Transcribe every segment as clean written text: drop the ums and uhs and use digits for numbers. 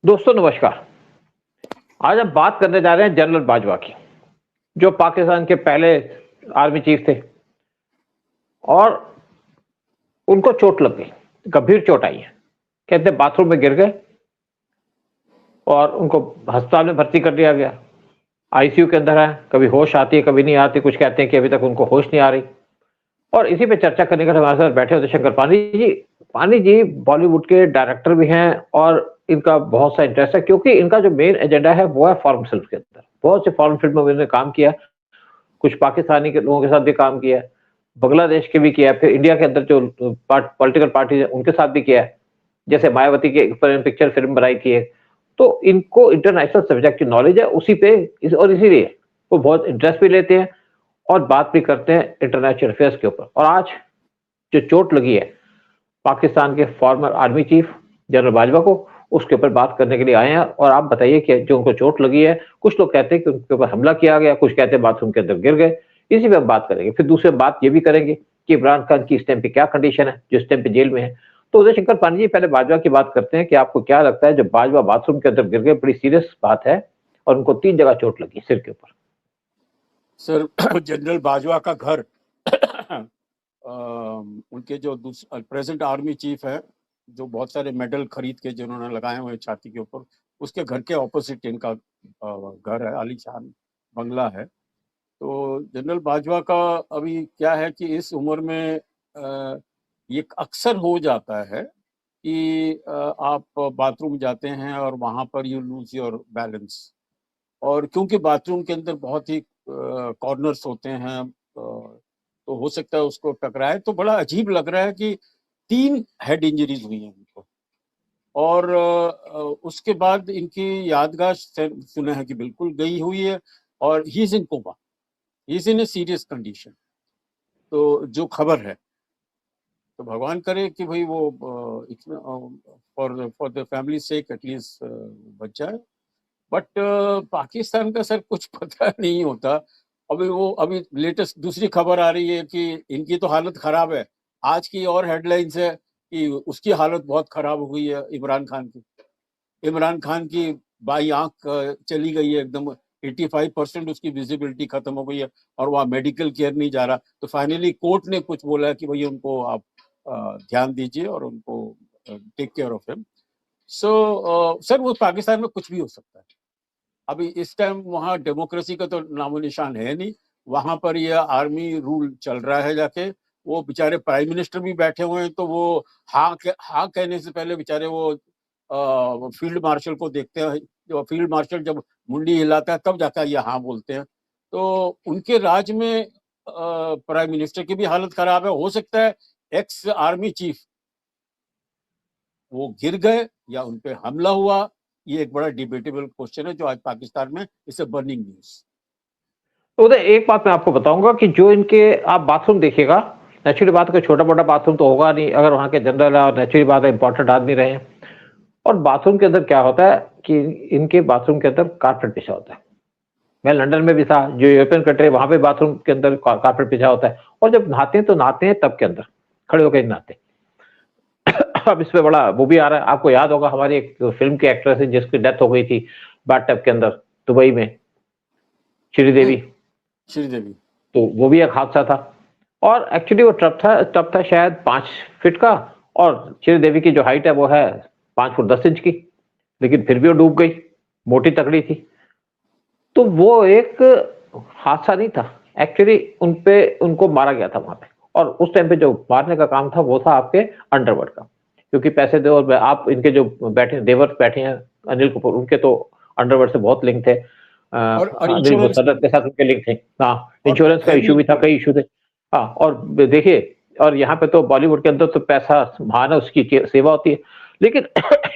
दोस्तों नमस्कार। आज हम बात करने जा रहे हैं जनरल बाजवा की, जो पाकिस्तान के पहले आर्मी चीफ थे और उनको चोट लग गई, गंभीर चोट आई है। कहते हैं बाथरूम में गिर गए और उनको अस्पताल में भर्ती कर दिया गया। आईसीयू के अंदर है, कभी होश आती है कभी नहीं आती। कुछ कहते हैं कि अभी तक उनको होश नहीं आ रही। और इसी पे चर्चा करने के लिए हमारे साथ बैठे होते शंकर पानी जी। पानी जी बॉलीवुड के डायरेक्टर भी हैं और इनका बहुत सा इंटरेस्ट है, क्योंकि इनका जो मेन एजेंडा है वो है फॉरेन फिल्म के अंदर। बहुत सी फॉरेन फिल्मों में इन्होंने काम किया, कुछ पाकिस्तानी के लोगों के साथ भी काम किया है, बांग्लादेश के भी किया है, फिर इंडिया के अंदर जो पॉलिटिकल पार्टी है उनके साथ भी किया है, जैसे मायावती के ऊपर पिक्चर फिल्म बनाई थी एक। तो इनको इंटरनेशनल सब्जेक्ट की नॉलेज है उसी पे और इसीलिए वो बहुत इंटरेस्ट भी लेते हैं और बात भी करते हैं इंटरनेशनल अफेयर्स के ऊपर। और आज जो चोट लगी है पाकिस्तान के farmer army chief general Bajwa को, उसके ऊपर बात करने के लिए आए हैं। और आप बताइए कि जो उनको चोट लगी है, कुछ लोग कहते हैं कि उनके ऊपर हमला किया गया, कुछ कहते हैं बाथरूम के अंदर गिर गए। इसी पे हम बात करेंगे। फिर दूसरी बात ये भी करेंगे कि इमरान खान की इस टाइम पे क्या कंडीशन है, जो इस टाइम पे जेल में है। तो उदय शंकर पांडे जी, पहले बाजवा की बात करते हैं कि आपको क्या लगता है, जब बाजवा बाथरूम के अंदर गिर गए, बड़ी सीरियस बात है और उनको 3 जगह चोट लगी सिर के ऊपर। सर, जनरल बाजवा का घर उनके जो प्रेजेंट आर्मी चीफ है, जो बहुत सारे मेडल खरीद के जिन्होंने लगाए हुए छाती के ऊपर, उसके घर के ऑपोजिट इनका घर है, आलीशान बंगला है। तो जनरल बाजवा का अभी क्या है कि इस उम्र में ये अक्सर हो जाता है कि आप बाथरूम जाते हैं और वहां पर यू लूज योर बैलेंस। और क्योंकि बाथरूम के अंदर बहुत ही कॉर्नर्स होते हैं, तो हो सकता है उसको टकराए। तो बड़ा अजीब लग रहा है कि 3 हेड इंजरीज हुई हैं उनको। और उसके बाद इनकी याददाश्त सुना है कि बिल्कुल गई हुई है और he is in coma, he is in a serious condition. तो जो खबर है, तो भगवान करे कि भाई वो for the family sake at least बच जाए। बट पाकिस्तान का सर कुछ पता नहीं होता। अभी लेटेस्ट दूसरी खबर आ रही है कि इनकी तो हालत खराब है। आज की और हेडलाइंस है कि उसकी हालत बहुत खराब हो गई है इमरान खान की। इमरान खान की बाई आंख चली गई है एकदम, 85% उसकी विजिबिलिटी खत्म हो गई है और वहाँ मेडिकल केयर नहीं जा रहा। तो फाइनली कोर्ट ने कुछ बोला है कि भाई उनको आप ध्यान दीजिए और उनको take care of him. So sir, वो पाकिस्तान में कुछ भी हो सकता है। अभी इस टाइम वहाँ डेमोक्रेसी का तो नामो निशान है नहीं। वहां पर ये आर्मी रूल चल रहा है जाके। वो बेचारे प्राइम मिनिस्टर भी बैठे हुए हैं, तो वो हाँ कहने से पहले बेचारे वो फील्ड मार्शल को देखते हैं। जो फील्ड मार्शल जब मुंडी हिलाता है तब जाकर ये हाँ बोलते हैं। तो उनके राज में प्राइम मिनिस्टर की भी हालत खराब है। हो सकता है एक्स आर्मी चीफ वो गिर गए या उन पे हमला हुआ। ये एक बड़ा डिबेटेबल क्वेश्चन है जो आज पाकिस्तान में इसे बर्निंग न्यूज। तो एक बात मैं आपको बताऊंगा कि जो इनके आप बाथरूम देखिएगा, नेचुरली बात है, छोटा मोटा बाथरूम तो होगा नहीं अगर वहाँ के जनरल है, और नेचुरली बात है इंपॉर्टेंट आदमी रहे हैं। और बाथरूम के अंदर क्या होता है कि इनके बाथरूम के अंदर कारपेट बिछा होता है। मैं लंदन में भी था, जो यूरोपियन कंट्री, वहां पे बाथरूम के अंदर कारपेट बिछा होता है। और जब नहाते हैं तो नहाते हैं तब के अंदर, खड़े होकर नहाते हैं। अब इस पे बड़ा वो भी आ रहा है। आपको याद होगा हमारी एक फिल्म की एक्ट्रेस है जिसकी डेथ हो गई थी बाथटब के अंदर दुबई में, श्रीदेवी। तो वो भी एक हादसा था। और एक्चुअली वो टब था शायद 5 फीट का, और श्रीदेवी की जो हाइट है वो है 5 फुट 10 इंच की, लेकिन फिर भी वो डूब गई, मोटी तकड़ी थी। तो वो एक हादसा नहीं था एक्चुअली, उनको मारा गया था वहां पे। और उस टाइम पे जो मारने का काम था वो था आपके अंडरवर्ल्ड का, क्योंकि पैसे दो। और आप इनके जो देवर बैठे हैं अनिल कपूर, उनके तो अंडरवर्ल्ड से बहुत लिंक थे। अनिल मुसर्रफ के साथ उनके लिंक थे। हाँ, इंश्योरेंस का इशू भी था, कई इशू थे। हाँ, और देखिए, और यहाँ पे तो बॉलीवुड के अंदर तो पैसा महान है, उसकी सेवा होती है। लेकिन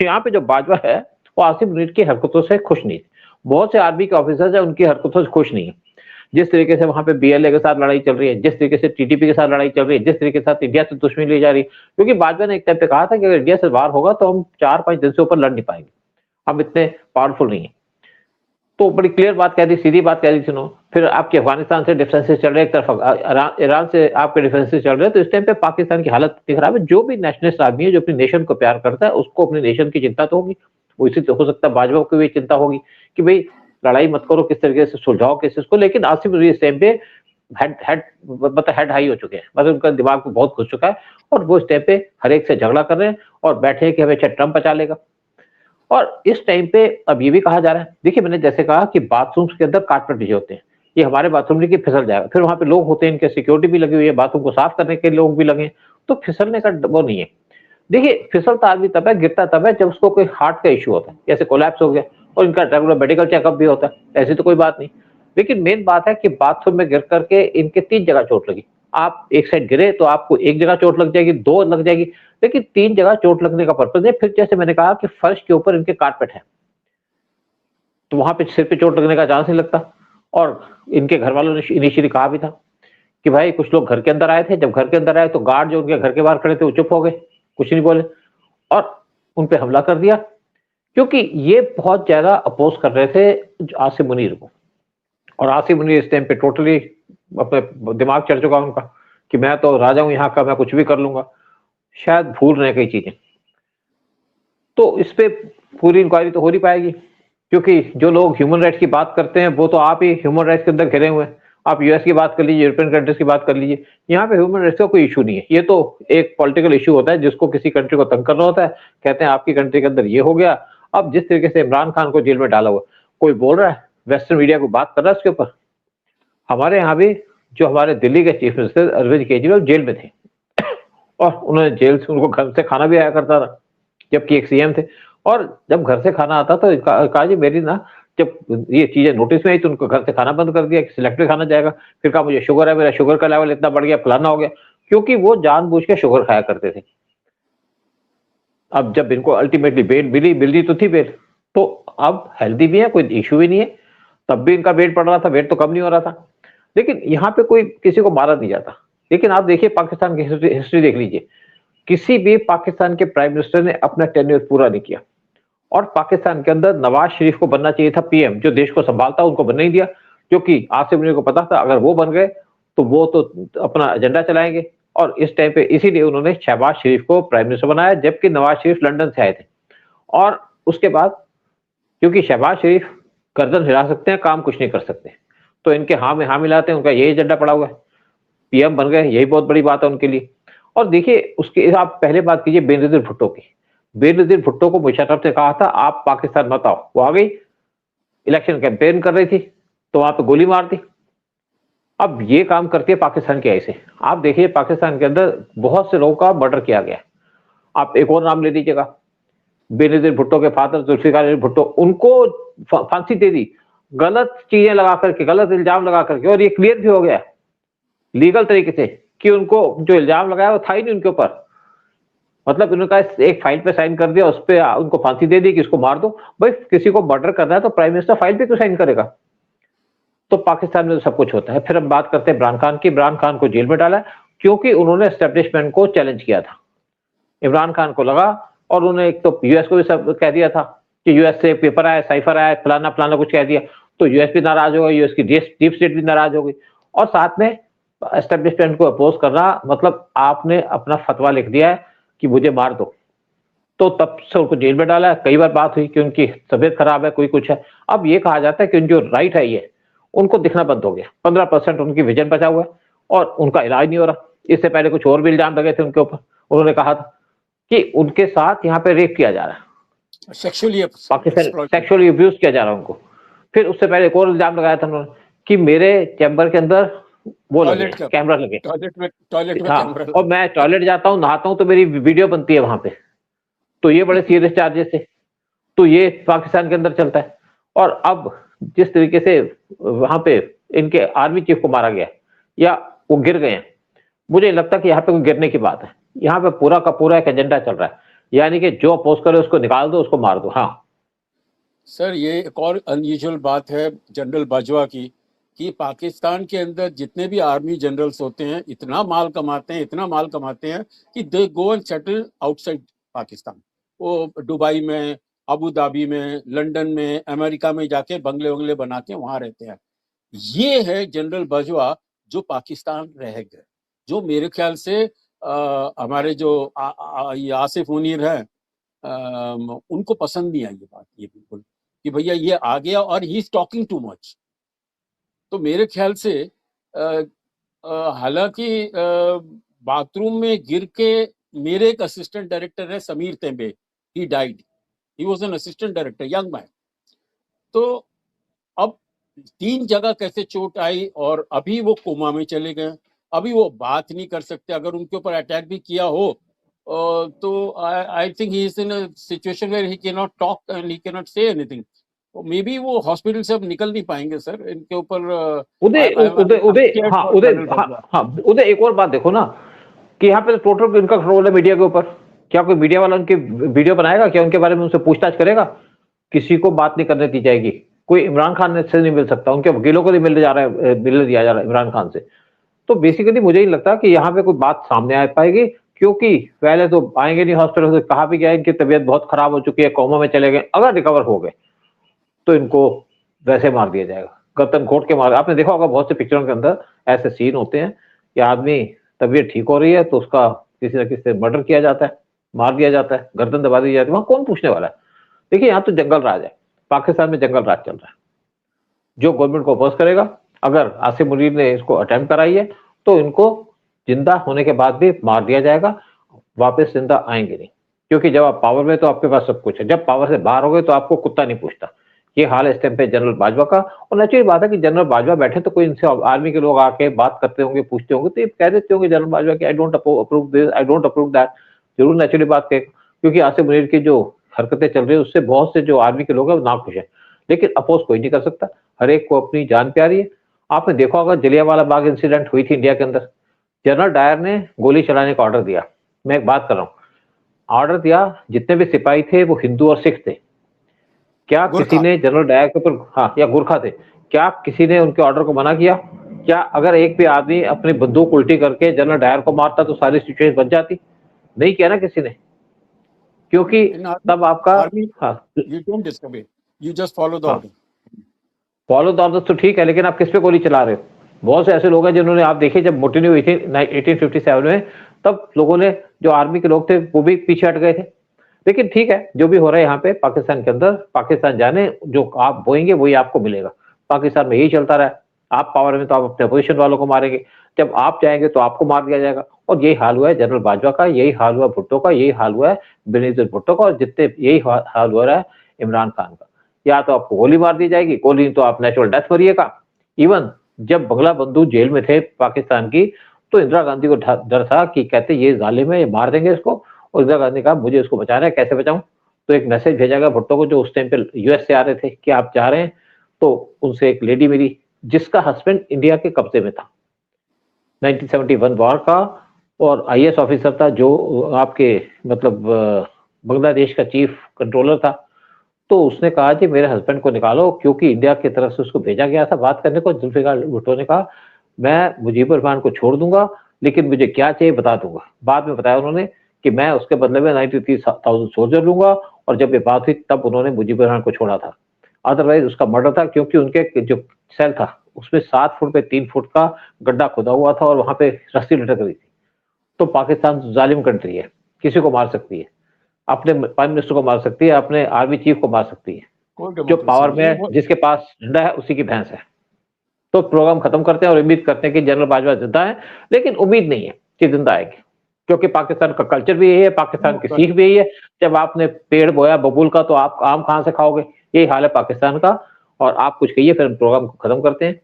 यहाँ पे जो बाजवा है वो आसिफ मुनीर की हरकतों से खुश नहीं। बहुत से आर्मी के ऑफिसर्स है उनकी हरकतों से खुश नहीं है। जिस तरीके से वहां पे बीएलए के साथ लड़ाई चल रही है, जिस तरीके से टीटीपी के साथ लड़ाई चल रही है, जिस तरीके के साथ इंडिया से दुश्मनी ली जा रही है। क्योंकि बाजवा ने एक टाइम पे कहा था कि अगर इंडिया से वार होगा तो हम 4-5 दिन से ऊपर लड़ नहीं पाएंगे, हम इतने पावरफुल नहीं है। तो बड़ी क्लियर बात कह दी, सीधी बात कह दी सुनो। फिर आपके अफगानिस्तान से डिफेंसेस चल रहे हैं, एक तरफ ईरान से आपके डिफेंसेस चल रहे हैं। तो इस टाइम पे पाकिस्तान की हालत इतनी खराब है। जो भी नेशनलिस्ट आदमी है, जो अपनी नेशन को प्यार करता है, उसको अपनी नेशन की चिंता तो होगी। वो इसी हो सकता है बाजवा को भी चिंता होगी कि भाई लड़ाई मत करो, किस तरीके से सुलझाओ केसेस को। लेकिन आसिफ नजवी इस टाइम पे हेड हेड मतलब हेड हाई हो चुके हैं, मतलब उनका दिमाग में बहुत घुस चुका है और वो इस टाइम पे हर एक से झगड़ा कर रहे हैं और बैठे हैं कि हमें ट्रंप बचा लेगा। और इस टाइम पे अब ये भी कहा जा रहा है, देखिए मैंने जैसे कहा कि बाथरूम्स के अंदर कारपेट बिछे होते हैं, ये हमारे बाथरूम नहीं कि फिसल जाएगा, फिर वहां पे लोग होते हैं, इनके सिक्योरिटी भी लगी हुई है, बाथरूम को साफ करने के लोग भी लगे हैं, तो फिसलने का वो नहीं है। देखिए फिसलता आदमी तब है, गिरता तब है जब उसको कोई हार्ट का इश्यू होता है, जैसे कोलैप्स हो गया और इनका रेगुलर मेडिकल चेकअप भी होता है, ऐसी तो कोई बात नहीं। लेकिन मेन बात है कि बाथरूम में गिर करके इनके 3 जगह चोट लगी। आप एक साइड गिरे तो आपको 1 जगह चोट लग जाएगी, 2 लग जाएगी, लेकिन 3 जगह चोट लगने का पर्पज़ है। फिर जैसे मैंने कहा कि फर्श के ऊपर इनके कारपेट है, तो वहां पे सिर पे चोट लगने का चांस नहीं लगता। और इनके घर वालों ने इनिशियली कहा भी था कि भाई कुछ लोग घर के अंदर आए थे, जब घर के अंदर आए तो गार्ड जो उनके घर के बाहर खड़े थे वो चुप हो गए, कुछ नहीं बोले और उन पे हमला कर दिया, क्योंकि ये बहुत ज्यादा अपोज कर रहे थे आसिम मुनीर को। और आसिम मुनीर इस टाइम पे टोटली अपने दिमाग चढ़ चुका उनका कि मैं तो राजा हूं यहाँ का, मैं कुछ भी कर लूंगा, शायद भूल रहे कई चीजें। तो इस पे पूरी इंक्वायरी तो हो नहीं पाएगी, क्योंकि जो लोग ह्यूमन राइट्स की बात करते हैं वो तो आप ही ह्यूमन राइट्स के अंदर घिरे हुए हैं। आप यूएस की बात कर लीजिए, यूरोपियन कंट्रीज की बात कर लीजिए, यहाँ पे ह्यूमन राइट्स का कोई इशू नहीं है। ये तो एक पॉलिटिकल इशू होता है जिसको किसी कंट्री को तंग करना होता है, कहते हैं आपकी कंट्री के अंदर ये हो गया। अब जिस तरीके से इमरान खान को जेल में डाला हुआ, कोई बोल रहा है, वेस्टर्न मीडिया को बात कर रहा है उसके ऊपर। हमारे यहाँ भी जो हमारे दिल्ली के chief minister Arvind Kejriwal jail में थे और उन्होंने जेल से उनको घर से खाना भी आया करता था, जबकि एक सीएम थे। और जब घर से खाना आता तो कहा जी मेरी ना, जब ये चीजें नोटिस में आई तो उनको घर से खाना बंद कर दिया कि सिलेक्टेड खाना जाएगा। फिर कहा मुझे शुगर है, मेरा शुगर का लेवल इतना बढ़ गया, फलाना हो गया, क्योंकि वो जानबूझ के शुगर खाया करते थे। अब जब इनको अल्टीमेटली बेल मिली तो थी बेल, तो अब हेल्दी भी है, कोई इश्यू भी नहीं है। तब भी इनका वेट बढ़ रहा था, वेट तो कम नहीं हो रहा था। लेकिन यहाँ पे कोई किसी को मारा नहीं जाता। लेकिन आप देखिए पाकिस्तान की हिस्ट्री देख लीजिए, किसी भी पाकिस्तान के प्राइम मिनिस्टर ने अपना टेन्योर पूरा नहीं किया। और पाकिस्तान के अंदर नवाज शरीफ को बनना चाहिए था पीएम, जो देश को संभालता, उनको बनने नहीं दिया, क्योंकि आसिफ मुनीर को पता था अगर वो बन गए तो वो तो अपना एजेंडा चलाएंगे। और इस टाइम पे इसीलिए उन्होंने शहबाज शरीफ को प्राइम मिनिस्टर बनाया, जबकि नवाज शरीफ लंदन से आए थे। और उसके बाद क्योंकि शहबाज शरीफ गर्दन हिला सकते हैं, काम कुछ नहीं कर सकते, तो इनके हाँ में हाँ मिलाते हैं, उनका यही एजेंडा पड़ा हुआ है, पीएम बन गए, यही बहुत बड़ी बात है उनके लिए। और देखिए उसके आप पहले बात कीजिए बेनजीर भुट्टो की। बेनजीर भुट्टो को मुशर्रफ ने कहा था आप पाकिस्तान मत आओ, वो आ गई, इलेक्शन कैंपेन कर रही थी तो वहां पे गोली मार दी। अब ये काम करती है पाकिस्तान की ऐसे। आप देखिए पाकिस्तान के अंदर बहुत से लोगों का मर्डर किया गया। आप एक और नाम ले लीजिएगा, बेनजीर भुट्टो के फादर जुल्फिकार भुट्टो, उनको फांसी दे दी, गलत चीजें लगा करके, गलत इल्जाम लगा करके। और ये क्लियर भी हो गया लीगल तरीके से कि उनको जो इल्जाम लगाया वो था ही नहीं उनके ऊपर। मतलब उन्होंने कहा एक फाइल पे साइन कर दिया, उस पे उनको फांसी दे दी कि इसको मार दो। भाई किसी को मर्डर करना है तो प्राइम मिनिस्टर फाइल पे क्यों साइन करेगा? तो पाकिस्तान में तो सब कुछ होता है। फिर हम बात करते हैं इमरान खान की। इमरान खान को जेल में डाला क्योंकि उन्होंने एस्टेब्लिशमेंट को चैलेंज किया था। इमरान खान को लगा, और उन्होंने एक तो यूएस को भी सब कह दिया था कि यूएस से पेपर आया, साइफर आया, फलाना फलाना कुछ कह दिया, तो यूएस भी नाराज हो गई, यूएस की डीप स्टेट भी नाराज हो गई। और साथ में एस्टेब्लिशमेंट को अपोज करना, मतलब आपने अपना फतवा लिख दिया है कि मुझे मार दो। तो तब से उनको जेल में डाला है। कई बार बात हुई कि उनकी तबीयत खराब है, कोई कुछ है। अब ये कहा जाता है कि जो राइट है ये उनको दिखना बंद हो गया, 15% उनकी विजन बचा हुआ है और उनका इलाज नहीं हो रहा। इससे पहले कुछ और भी इल्जाम लगे थे उनके ऊपर। उन्होंने कहा था कि उनके साथ यहाँ पे रेप किया जा रहा है, सेक्सुअली पाकिस्तान सेक्सुअली अब्यूज किया जा रहा है उनको। फिर उससे पहले एक और इल्जाम लगाया था उन्होंने कि मेरे चैम्बर के अंदर वो लगे, कैमरा लगे, टॉयलेट में हाँ, कैमरा, और मैं टॉयलेट जाता हूँ, नहाता हूँ तो मेरी वीडियो बनती है वहां पे। तो ये बड़े सीरियस चार्जेस थे। तो ये पाकिस्तान के अंदर चलता है। और अब जिस तरीके से वहां पे इनके आर्मी चीफ को मारा गया या वो गिर गए हैं, मुझे नहीं लगता कि यहाँ पे कोई गिरने की बात है। यहाँ पे पूरा का पूरा एक एजेंडा चल रहा है, यानी कि जो अपोज करे उसको निकाल दो, उसको मार दो। हाँ सर, ये एक और अनयूजुअल बात है जनरल बाजवा की कि पाकिस्तान के अंदर जितने भी आर्मी जनरल्स होते हैं इतना माल कमाते हैं, इतना माल कमाते हैं कि they go and settle outside Pakistan. वो दुबई में, अबू धाबी में, लंदन में, अमेरिका में जाके बंगले वंगले बना के वहां रहते हैं। ये है जनरल बाजवा जो पाकिस्तान रह गए, जो मेरे ख्याल से हमारे जो ये आसिफ मुनीर है, उनको पसंद नहीं आई ये बात, ये बिल्कुल, कि भैया ये आ गया और he is talking too much. तो मेरे ख्याल से हालांकि बाथरूम में गिर के, मेरे एक असिस्टेंट डायरेक्टर है Sameer Tembe, he died, he was an assistant director, young man. तो अब 3 जगह कैसे चोट आई और अभी वो कोमा में चले गए, अभी वो बात नहीं कर सकते। अगर उनके ऊपर अटैक भी किया हो तो I think he is in a situation where he can not talk and he can not say anything. Maybe वो हॉस्पिटल से अब निकल नहीं पाएंगे सर, इनके ऊपर उदय उदय उदय हाँ उदय हाँ उदय, एक और बात देखो ना कि यहाँ पे तो टोटल इनका कंट्रोल है मीडिया के ऊपर। क्या कोई मीडिया वाला उनकी वीडियो बनाएगा? क्या उनके बारे में उनसे पूछताछ करेगा? किसी को बात नहीं करने दी जाएगी। कोई इमरान खान से नहीं मिल सकता, उनके वकीलों को नहीं मिलने जा रहा है, मिलने दिया जा रहा है इमरान खान से। तो बेसिकली मुझे नहीं लगता कि यहाँ पे कोई बात सामने आ पाएगी, क्योंकि पहले तो आएंगे नहीं हॉस्पिटल से, कहा भी गया इनकी तबीयत बहुत खराब हो चुकी है, कोमा में चले गए। अगर रिकवर हो गए तो इनको वैसे मार दिया जाएगा, गर्दन घोट के मार। आपने देखा होगा बहुत से पिक्चरों के अंदर ऐसे सीन होते हैं कि आदमी तबीयत ठीक हो रही है तो उसका किसी न किसी से मर्डर किया जाता है, मार दिया जाता है, गर्दन दबा दी जाती है। वहां कौन पूछने वाला है? देखिए यहाँ तो जंगल राज है, पाकिस्तान में जंगल राज चल रहा है। जो गवर्नमेंट को अपोज करेगा, अगर आसिम मुनीर ने इसको अटेम्प्ट कराई है तो इनको जिंदा होने के बाद भी मार दिया जाएगा, वापस जिंदा आएंगे नहीं। क्योंकि जब आप पावर में तो आपके पास सब कुछ है, जब पावर से बाहर हो गए तो आपको कुत्ता नहीं पूछता। ये हाल है इस टाइम पे जनरल बाजवा का। और नेचुरल बात है कि जनरल बाजवा बैठे तो कोई इनसे आर्मी के लोग आके बात करते होंगे, पूछते होंगे, तो ये कह देते होंगे जनरल बाजवा की I don't approve this, I don't approve that. जरूर नेचुरली बात कहे, क्योंकि आसिम मुनीर की जो हरकतें चल रही है उससे बहुत से जो आर्मी के लोग हैं वो नाखुश है। लेकिन अपोज कोई नहीं कर सकता, हर एक को अपनी जान प्यारी है। आपने देखा होगा जलियांवाला बाग इंसिडेंट हुई थी इंडिया के अंदर, जनरल डायर ने गोली चलाने का ऑर्डर दिया। मैं एक बात कर रहा हूँ, ऑर्डर दिया, जितने भी सिपाही थे वो हिंदू और सिख थे। क्या किसी ने जनरल डायर के ऊपर, हाँ, या गुरखा थे, क्या किसी ने उनके ऑर्डर को मना किया? क्या अगर एक भी आदमी अपनी बंदूक उल्टी करके जनरल डायर को मारता तो सारी सिचुएशन बच जाती? नहीं किया ना किसी ने, क्योंकि तब आपका हाँ you don't disobey, you just follow the order. Follow the order तो ठीक है, लेकिन आप किस पे गोली चला रहे हो? बहुत से ऐसे लोग हैं जिन्होंने, आप देखिए जब मुटिनी हुई थी 1857 में, तब लोगों ने, जो आर्मी के लोग थे वो भी पीछे हट गए थे। लेकिन ठीक है, जो भी हो रहा है यहाँ पे पाकिस्तान के अंदर, पाकिस्तान जाने, जो आप बोएंगे वही आपको मिलेगा। पाकिस्तान में यही चलता रहा है, आप पावर में तो आप अपने अपोजिशन वालों को मारेंगे, जब आप जाएंगे तो आपको मार दिया जाएगा। और यही हाल हुआ है जनरल बाजवा का, यही हाल हुआ भुट्टो का, यही हाल हुआ है बेनजीर भुट्टो का, और जितने यही हाल हो रहा है इमरान खान का। या तो आपको गोली मार दी जाएगी, गोली तो आप नेचुरल डेथ मरिएगा। इवन जब बंगला बंधु जेल में थे पाकिस्तान की, तो इंदिरा गांधी को डर था कि कहते ये जालिम है, ये मार देंगे इसको। और इंदिरा गांधी ने कहा मुझे इसको बचाना है, कैसे बचाऊं? तो एक मैसेज भेजा गया भुट्टो को, जो उस टाइम पे यूएस से आ रहे थे, कि आप जा रहे हैं? तो उनसे एक लेडी मिली जिसका हस्बैंड इंडिया के कब्जे में था 1971 वॉर का, और आईएएस ऑफिसर था, जो आपके मतलब बांग्लादेश का चीफ कंट्रोलर था। तो उसने कहा कि मेरे हस्बैंड को निकालो, क्योंकि इंडिया की तरफ से उसको भेजा गया था बात करने को। जुल्फिकार भुट्टो ने कहा मैं मुजीबुर रहमान को छोड़ दूंगा, लेकिन मुझे क्या चाहिए बता दूंगा। बाद में बताया उन्होंने कि मैं उसके बदले में 93,000 सोल्जर लूंगा, और जब ये बात हुई तब उन्होंने मुजीबुर रहमान को छोड़ा था। अदरवाइज उसका मर्डर था, क्योंकि उनके जो सेल था उसमें 7 फुट पे 3 फुट का गड्ढा खुदा हुआ था, और वहां पे रस्सी लटक रही थी। तो पाकिस्तान जालिम कंट्री है, किसी को मार सकती है, अपने प्राइम मिनिस्टर को मार सकती है, अपने आर्मी चीफ को मार सकती है। जो पावर में है, जिसके पास झंडा है उसी की भैंस है। तो प्रोग्राम खत्म करते हैं और उम्मीद करते हैं कि जनरल बाजवा जिंदा है, लेकिन उम्मीद नहीं है कि जिंदा आएंगे, क्योंकि पाकिस्तान का कल्चर भी यही है, पाकिस्तान की सीख भी यही है। जब आपने पेड़ बोया बबूल का तो आप आम कहां से खाओगे? यही हाल है पाकिस्तान का। और आप कुछ कहिए, फिर प्रोग्राम को खत्म करते हैं।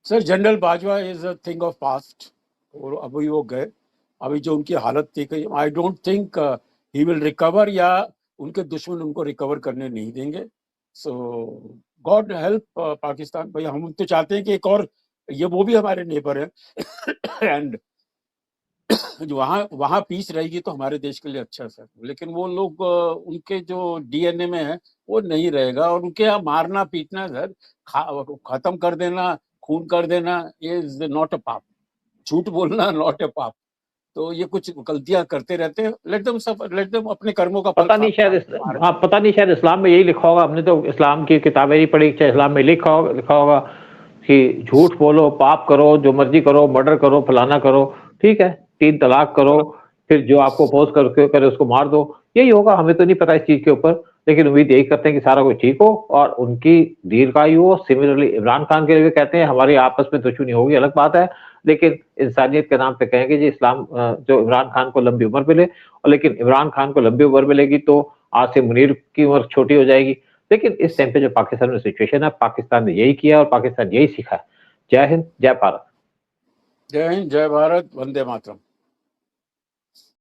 Sir, general Bajwa is a thing of past, और अभी वो गए। अभी जो उनकी हालत थी, I don't think he will recover, या उनके दुश्मन उनको रिकवर करने नहीं देंगे। सो गॉड हेल्प पाकिस्तान। भाई हम तो चाहते हैं कि एक और, ये वो भी हमारे नेबर है एंड जो वहाँ पीस रहेगी तो हमारे देश के लिए अच्छा सर। लेकिन वो लोग उनके जो डीएनए में है वो नहीं रहेगा, और उनके यहाँ मारना पीटना सर, खत्म कर देना, खून कर देना इज नॉट अ पाप। झूठ बोलना नॉट अ पाप। तो ये कुछ गलतियां करते रहते हैं, लेट देम अपने कर्मों का पता नहीं, शायद हाँ, पता नहीं, शायद इस्लाम में यही लिखा होगा। हमने तो इस्लाम की किताबें नहीं पढ़ी, चाहे इस्लाम में लिखा होगा कि झूठ बोलो, पाप करो, जो मर्जी करो, मर्डर करो, फलाना करो, ठीक है, 3 तलाक करो, फिर जो आपको अपोज़ करके करे उसको मार दो। यही होगा, हमें तो नहीं पता इस चीज़ के ऊपर, लेकिन उम्मीद यही करते हैं कि सारा कुछ ठीक हो और उनकी दीर्घायु हो। सिमिलरली इमरान खान के लिए भी कहते हैं हमारी आपस में दुश्मनी होगी अलग बात है, लेकिन इंसानियत के नाम पे कहेंगे जी जो इमरान खान को लंबी उम्र मिले और लेकिन इमरान खान को लंबी उम्र मिलेगी तो आसिम मुनीर की उम्र छोटी हो जाएगी। लेकिन इस टाइम पे जो पाकिस्तान में सिचुएशन है, पाकिस्तान ने यही किया और पाकिस्तान यही सीखा है। जय हिंद, जय भारत। जय हिंद, जय भारत, वंदे मातरम।